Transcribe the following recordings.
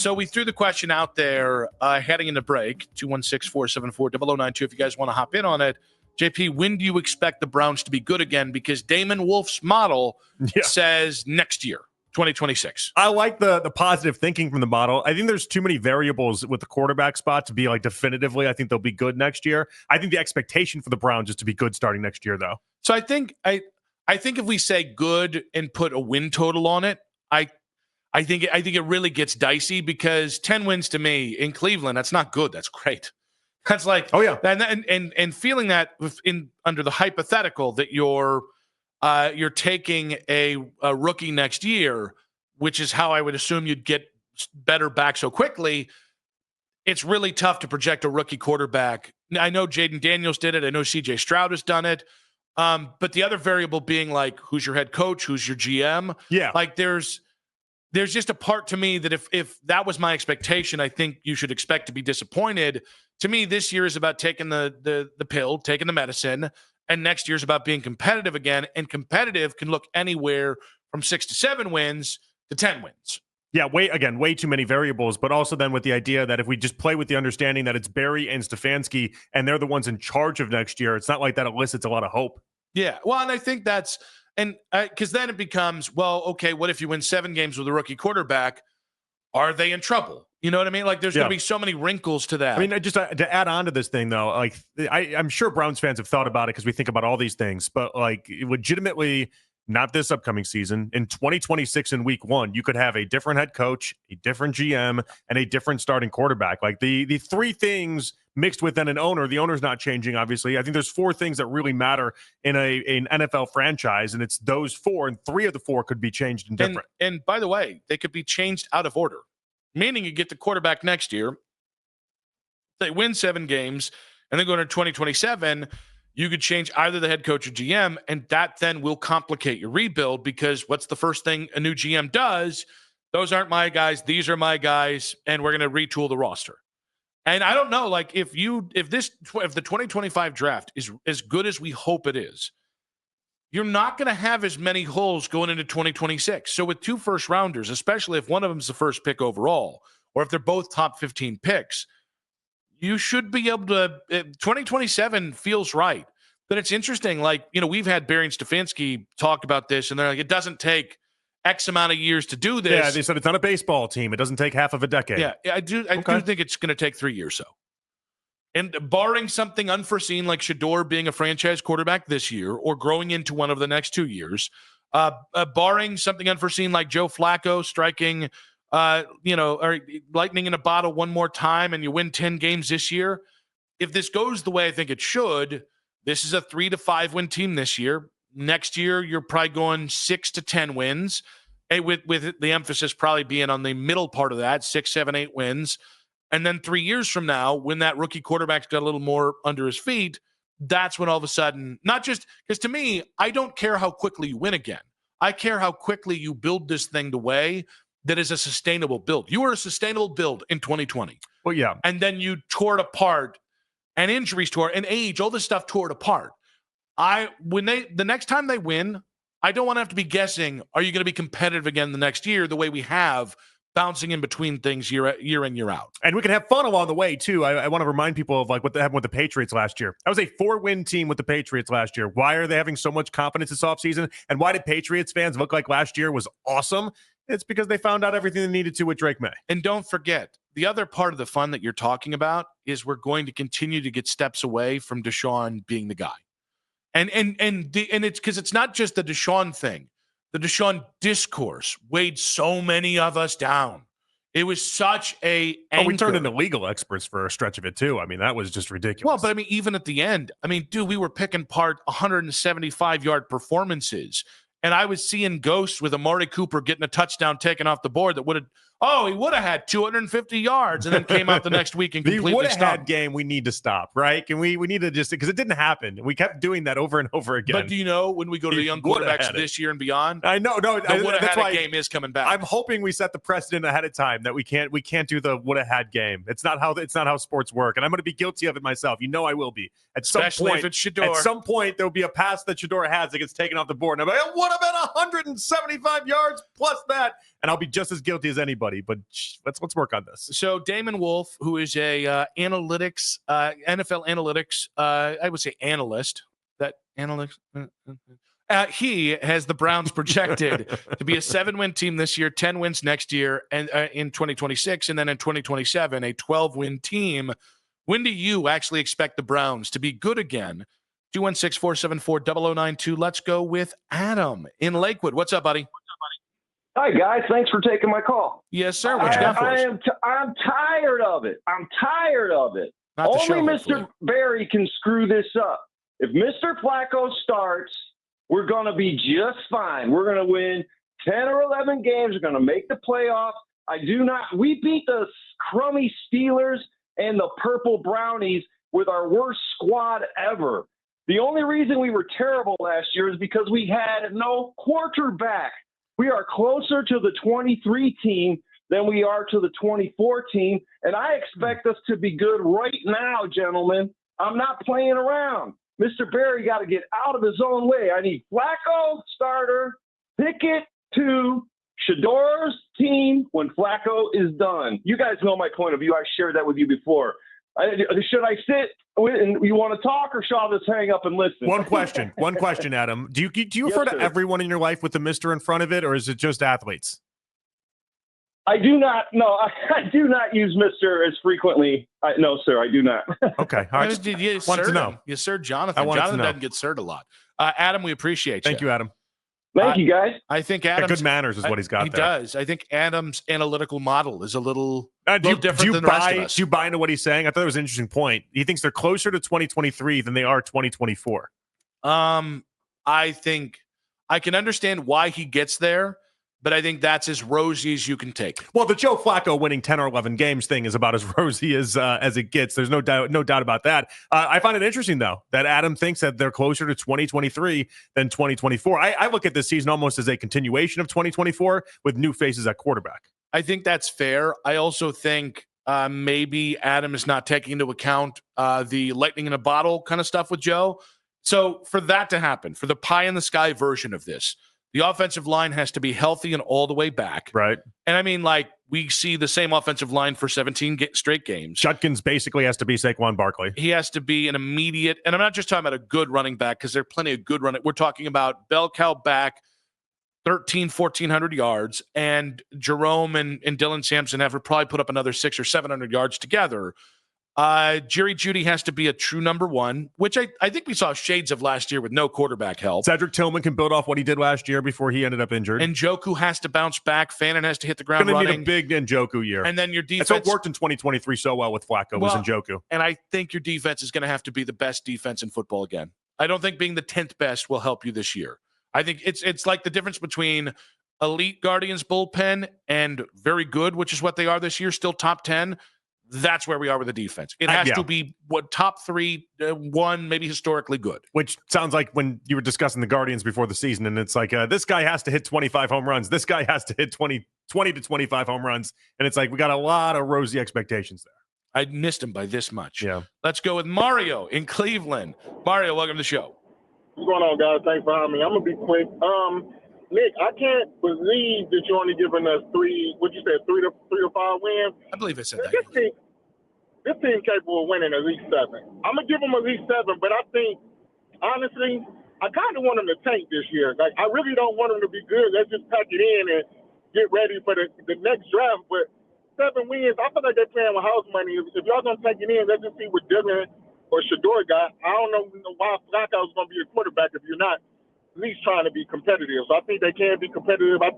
So we threw the question out there heading into break, 216-474-0092 if you guys want to hop in on it. JP, when do you expect the Browns to be good again? Because Damon Wolf's model says next year, 2026. I like the positive thinking from the model. I think there's too many variables with the quarterback spot to be like definitively, I think they'll be good next year. I think the expectation for the Browns is to be good starting next year, though. So I think if we say good and put a win total on it, I think it really gets dicey because 10 wins to me in Cleveland, that's not good. That's great. That's like, oh yeah, and feeling that under the hypothetical that you're taking a rookie next year, which is how I would assume you'd get better back so quickly. It's really tough to project a rookie quarterback. I know Jaden Daniels did it. I know C.J. Stroud has done it. But the other variable being like, who's your head coach? Who's your GM? Yeah, like there's just a part to me that if that was my expectation, I think you should expect to be disappointed. To me, this year is about taking the pill, taking the medicine, and next year is about being competitive again. And competitive can look anywhere from 6 to 7 wins to 10 wins. Yeah, way too many variables, but also then with the idea that if we just play with the understanding that it's Barry and Stefanski and they're the ones in charge of next year, it's not like that elicits a lot of hope. Yeah, well, and I think that's – and because then it becomes, well, okay, what if you win 7 games with a rookie quarterback? Are they in trouble? You know what I mean? Like there's going to be so many wrinkles to that. I mean, just to add on to this thing, though, like I'm sure Browns fans have thought about it because we think about all these things, but like legitimately – not this upcoming season. In 2026 in week 1, you could have a different head coach, a different GM, and a different starting quarterback. Like the 3 things mixed with then an owner. The owner's not changing, obviously. I think there's 4 things that really matter in an NFL franchise, and it's those 4, and 3 of the 4 could be changed and different. And by the way, they could be changed out of order, meaning you get the quarterback next year, they win 7 games, and then go into 2027, you could change either the head coach or GM, and that then will complicate your rebuild because what's the first thing a new GM does? Those aren't my guys. These are my guys, and we're going to retool the roster. And I don't know, like if the 2025 draft is as good as we hope it is, you're not going to have as many holes going into 2026. So with 2 first-rounders, especially if one of them is the first pick overall, or if they're both top 15 picks, you should be able to 2027 feels right. But it's interesting. Like, we've had Barry and Stefanski talk about this, and they're like, it doesn't take X amount of years to do this. Yeah, they said it's not a baseball team. It doesn't take half of a decade. Yeah, I do think it's going to take 3 years, so. And barring something unforeseen like Shedeur being a franchise quarterback this year or growing into one of the next 2 years, barring something unforeseen like Joe Flacco striking – or lightning in a bottle one more time and you win 10 games this year. If this goes the way I think it should, this is a 3 to 5 win team this year. Next year, you're probably going 6 to 10 wins, with the emphasis probably being on the middle part of that, 6, 7, 8 wins. And then 3 years from now, when that rookie quarterback's got a little more under his feet, that's when all of a sudden, not just because to me, I don't care how quickly you win again. I care how quickly you build this thing the way that is a sustainable build. You were a sustainable build in 2020. Well, yeah. And then you tore it apart, and injuries tore it, and age, all this stuff tore it apart. The next time they win, I don't want to have to be guessing, are you going to be competitive again the next year the way we have, bouncing in between things year in, year out. And we can have fun along the way, too. I want to remind people of like what happened with the Patriots last year. That was a 4-win team with the Patriots last year. Why are they having so much confidence this offseason? And why did Patriots fans look like last year was awesome? It's because they found out everything they needed to with Drake May. And don't forget, the other part of the fun that you're talking about is we're going to continue to get steps away from Deshaun being the guy. And it's because it's not just the Deshaun thing. The Deshaun discourse weighed so many of us down. It was such a anchor. We turned into legal experts for a stretch of it, too. I mean, that was just ridiculous. Well, but I mean, even at the end, dude, we were picking apart 175-yard performances. And I was seeing ghosts with Amari Cooper getting a touchdown taken off the board that he would have had 250 yards and then came out the next week and completely stopped. The would have had game we need to stop, right? Can we need to just, because it didn't happen. We kept doing that over and over again. But do you know when we go to the young quarterbacks this year and beyond? I know. No, the would have had game is coming back. I'm hoping we set the precedent ahead of time that we can't do the would have had game. It's not how sports work. And I'm going to be guilty of it myself. You know I will be. Especially if it's Shedeur. At some point, there'll be a pass that Shedeur has that gets taken off the board. And I'm like, it would have been 175 yards plus that. And I'll be just as guilty as anybody. buddy, but let's work on this. So Damon Wolf, who is a analytics, NFL analytics, I would say analyst. That analytics. He has the Browns projected to be a 7-win team this year, 10 wins next year, and in 2026, and then in 2027, a 12-win team. When do you actually expect the Browns to be good again? 216-474-0092. Let's go with Adam in Lakewood. What's up, buddy? Hi, guys. Thanks for taking my call. Yes, sir. What you got for us? I'm tired of it. I'm tired of it. Not the Only show, Mr. hopefully. Barry can screw this up. If Mr. Flacco starts, we're going to be just fine. We're going to win 10 or 11 games. We're going to make the playoffs. We beat the crummy Steelers and the Purple Brownies with our worst squad ever. The only reason we were terrible last year is because we had no quarterback. We are closer to the 23 team than we are to the 24 team, and I expect us to be good right now, gentlemen. I'm not playing around. Mr. Barry got to get out of his own way. I need Flacco, starter, Pickett, 2, Shador's team when Flacco is done. You guys know my point of view. I shared that with you before. Should I sit and you want to talk, or should I just hang up and listen? One question, Adam. Do you Yes, refer to sir. everyone in your life with the Mister in front of it, or is it just athletes? I do not. No, I do not use Mr. as frequently. No, sir, I do not. Okay, all right. You Wanted to sirred know. him. You sirred Jonathan. I wanted to Jonathan know. doesn't get sirred a lot. Adam, we appreciate Thank you, Adam. Thank you, guys. I think Yeah, Adam's good manners is what he's got He there. does. I think Adam's analytical model is a little different do you than the rest of buy? us. Do you buy into what he's saying? I thought it was an interesting point. He thinks they're closer to 2023 than they are 2024. I think I can understand why he gets there, but I think that's as rosy as you can take. Well, the Joe Flacco winning 10 or 11 games thing is about as rosy as it gets. There's no doubt about that. I find it interesting, though, that Adam thinks that they're closer to 2023 than 2024. I look at this season almost as a continuation of 2024 with new faces at quarterback. I think that's fair. I also think maybe Adam is not taking into account the lightning in a bottle kind of stuff with Joe. So for that to happen, for the pie in the sky version of this, the offensive line has to be healthy and all the way back. Right. And I mean, like, we see the same offensive line for 17 straight games. Judkins basically has to be Saquon Barkley. He has to be an immediate, and I'm not just talking about a good running back because there are plenty of good running. We're talking about bell cow back, 1,400 yards, and Jerome and Dylan Sampson have to probably put up another 600 or 700 yards together. Jerry Jeudy has to be a true number one, which I think we saw shades of last year with no quarterback help. Cedric Tillman can build off what he did last year before he ended up injured. And Njoku has to bounce back. Fannin has to hit the ground Going to running. need a big Njoku year. And then your defense. That's what worked in 2023 so well with Flacco was Njoku. And I think your defense is going to have to be the best defense in football again. I don't think being the 10th best will help you this year. I think it's like the difference between elite Guardians bullpen and very good, which is what they are this year, still top 10. That's where we are with the defense. It has to be top 3, 1, maybe historically good. Which sounds like when you were discussing the Guardians before the season, and it's like, this guy has to hit 25 home runs. This guy has to hit 20 to 25 home runs. And it's like, we got a lot of rosy expectations there. I missed him by this much. Yeah. Let's go with Mario in Cleveland. Mario, welcome to the show. What's going on, guys? Thanks for having me. I'm going to be quick. Nick, I can't believe that you're only giving us 3 to 5 wins. I believe I said that. This team capable of winning at least 7. I'm going to give them at least 7, but I think, honestly, I kind of want them to tank this year. Like, I really don't want them to be good. Let's just pack it in and get ready for the next draft. But 7 wins, I feel like they're playing with house money. If y'all going to take it in, let's just see what Dylan or Shador got. I don't know why Flacco's going to be a quarterback if you're not at least trying to be competitive. So I think they can be competitive. I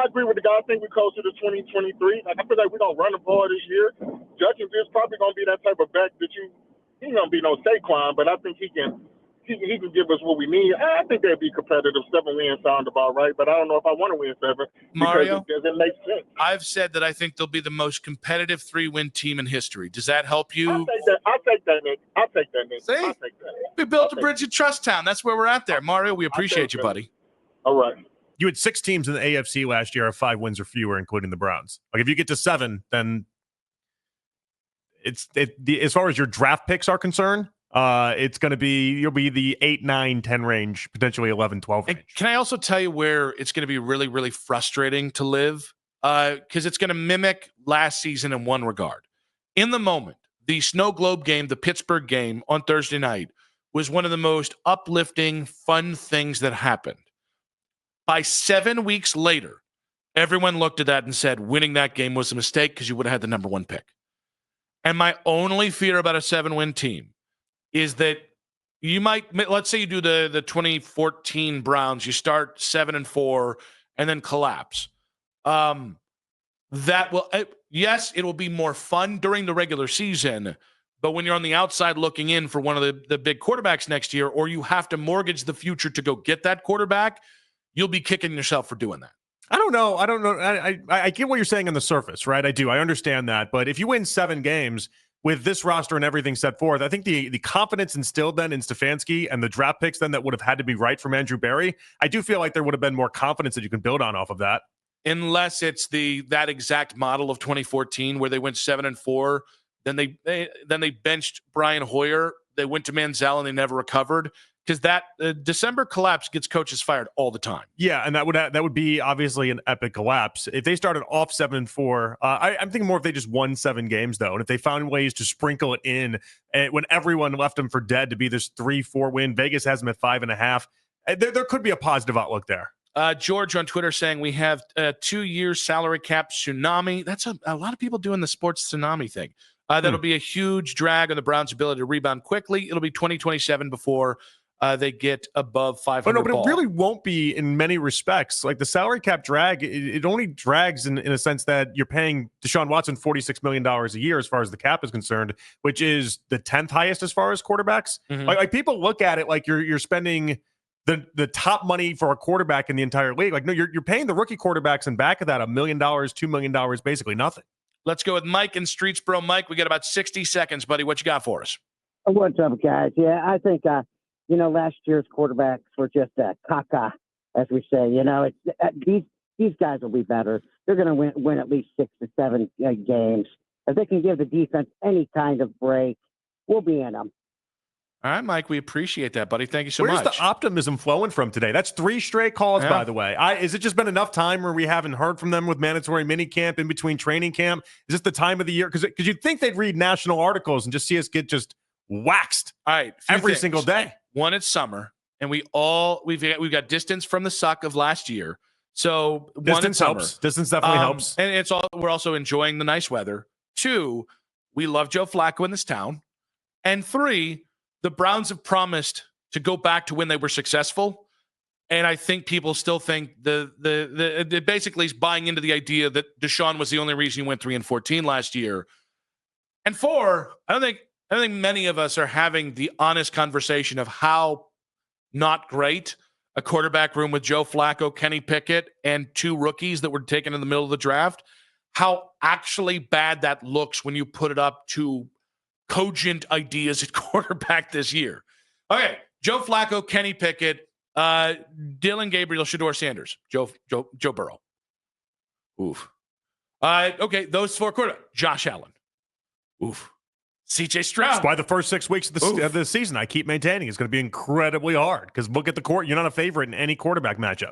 agree with the guy. I think we're closer to 2023. Like, I feel like we're going to run the ball this year. Judkins is probably going to be that type of back that he's going to be no Saquon, but I think he can give us what we need. I think they'd be competitive. 7 wins sound about right, but I don't know if I want to win 7 Mario, because it doesn't make sense. I've said that I think they'll be the most competitive 3-win team in history. Does that help you? I'll take that, Nick. See? I'll take that. We built a bridge at Trust Town. That's where we're at there. Mario, we appreciate you, buddy. All right. You had 6 teams in the AFC last year have 5 wins or fewer, including the Browns. Like, if you get to 7, then as far as your draft picks are concerned, it's going to be, you'll be the 8, 9, 10 range, potentially 11, 12 range. And can I also tell you where it's going to be really, really frustrating to live? because it's going to mimic last season in one regard. In the moment, the Snow Globe game, the Pittsburgh game on Thursday night, was one of the most uplifting, fun things that happened. By 7 weeks later, everyone looked at that and said winning that game was a mistake because you would have had the number 1 pick. And my only fear about a 7-win team is that you might, let's say you do the 2014 Browns, you start 7-4 and then collapse. That will, yes, it will be more fun during the regular season, but when you're on the outside looking in for one of the big quarterbacks next year, or you have to mortgage the future to go get that quarterback, you'll be kicking yourself for doing that. I don't know. I get what you're saying on the surface, right? I do. I understand that. But if you win 7 games with this roster and everything set forth, I think the confidence instilled then in Stefanski and the draft picks then that would have had to be right from Andrew Berry, I do feel like there would have been more confidence that you can build on off of that. Unless it's that exact model of 2014 where they went 7-4, then they benched Brian Hoyer, they went to Manziel and they never recovered. Because that December collapse gets coaches fired all the time. Yeah, and that would be obviously an epic collapse. If they started off 7-4, I'm thinking more if they just won 7 games, though. And if they found ways to sprinkle it in when everyone left them for dead to be this 3-4 win, Vegas has them at 5.5. There could be a positive outlook there. George on Twitter saying we have a 2-year salary cap tsunami. That's a lot of people doing the sports tsunami thing. That'll be a huge drag on the Browns' ability to rebound quickly. It'll be 2027 before they get above 500. But it really won't be in many respects. Like the salary cap drag, it only drags in a sense that you're paying Deshaun Watson $46 million a year as far as the cap is concerned, which is the 10th highest as far as quarterbacks. Mm-hmm. Like people look at it like you're spending the top money for a quarterback in the entire league. Like, no, you're paying the rookie quarterbacks in back of that $1 million, $2 million, basically nothing. Let's go with Mike in Streetsboro. Mike, we got about 60 seconds, buddy. What you got for us? What's up, guys? Yeah, I think last year's quarterbacks were just caca, as we say. These guys will be better. They're going to win at least 6 to 7 games. If they can give the defense any kind of break, we'll be in them. All right, Mike, we appreciate that, buddy. Thank you so much. Where's the optimism flowing from today? That's 3 straight calls, by the way. Is it just been enough time where we haven't heard from them with mandatory minicamp in between training camp? Is this the time of the year? Because you'd think they'd read national articles and just see us get just waxed every single day. One, it's summer, and we've got distance from the suck of last year. So distance helps. Distance definitely helps. And we're also enjoying the nice weather. 2, we love Joe Flacco in this town. And 3, the Browns have promised to go back to when they were successful. And I think people still think it basically is buying into the idea that Deshaun was the only reason he went 3-14 last year. And 4, I don't think many of us are having the honest conversation of how not great a quarterback room with Joe Flacco, Kenny Pickett, and 2 rookies that were taken in the middle of the draft, how actually bad that looks when you put it up to cogent ideas at quarterback this year. Okay, Joe Flacco, Kenny Pickett, Dylan Gabriel, Shedeur Sanders, Joe Burrow. Oof. Okay, those 4 quarterbacks. Josh Allen. Oof. CJ Stroud. That's why the first 6 weeks of the season I keep maintaining is going to be incredibly hard because look at the court. You're not a favorite in any quarterback matchup.